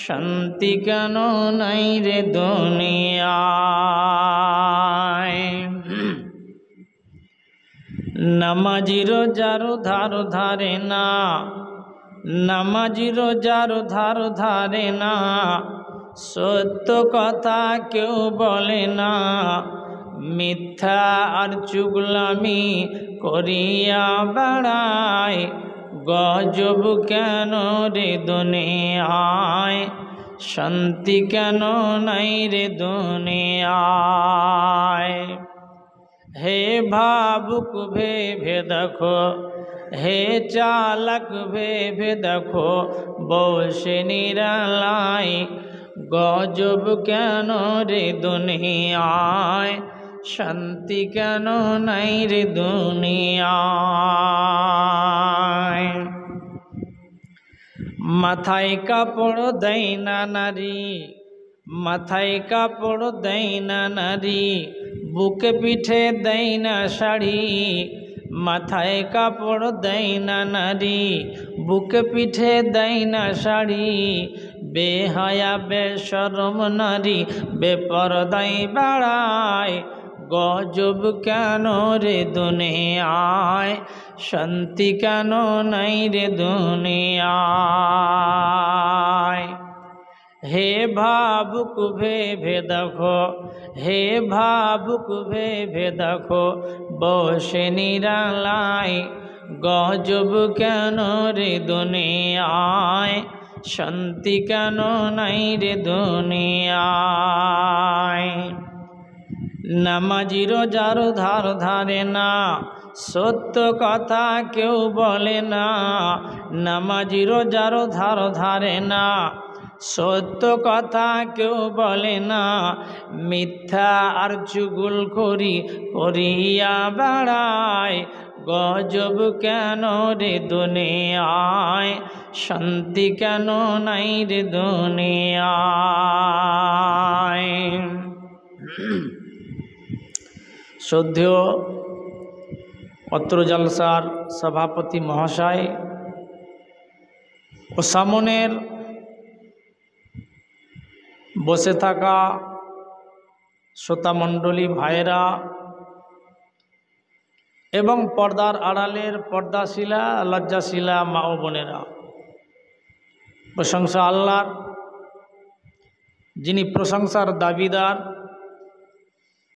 শান্তি কেন নাই রে দুনিয়ায়। নামাজি রোজার ধার ধারে না, নামাজি রোজার ধার ধারে না, সত্য কথা কেউ বলে না, মিথ্যা আর চুগলামি করিয়া বেড়ায়, গজব কেন রে দুনিয়ায়, শান্তি কেন নাই রে দুনিয়ায়। হে ভাবুক ভেবে দেখো, হে চালাক ভেবে দেখো, বসে নিরালায়, গজব কেন রে দুনিয়ায়, শান্তি কেন নাই রে দুনিয়ায়। মাথায় কাপড় দেয় না নারী, মাথায় কাপড় দেয় না নারী, বুকে পিঠে দেয় না শাড়ি, মাথায় কাপড় দেয় না নারী, বুকে পিঠে দেয় না শাড়ি, বেহায়া বেশরম নারী বেপরদায় বেড়ায়, গজব কেন রে দুনিয়ায়, শান্তি কেন নাই রে দুনিয়ায়। হে ভাবুক ভেবে দেখো, হে ভাবুক ভেবে দেখো, বসে নিরালায়, গজব কেন রে দুনিয়ায়, শান্তি কেন নাই রে দুনিয়ায়। নামাজি রোজার ধার ধারে না, সত্য কথা কেউ বলে না, নামাজি রোজার ধার ধারে না, সত্য কথা কেউ বলে না, মিথ্যা আর চুগল করিয়া বেড়ায়, গজব কেন রে দুনিয়ায়, শান্তি কেন নাই রে দুনিয়ায়। শ্রদ্ধেয় অত্র জলসার সভাপতি মহাশয় ও সামনের বসে থাকা শ্রোতামণ্ডলী ভাইয়েরা এবং পর্দার আড়ালের পর্দাশীলা লজ্জাশীলা মা ও বোনেরা, প্রশংসা আল্লাহর, যিনি প্রশংসার দাবিদার,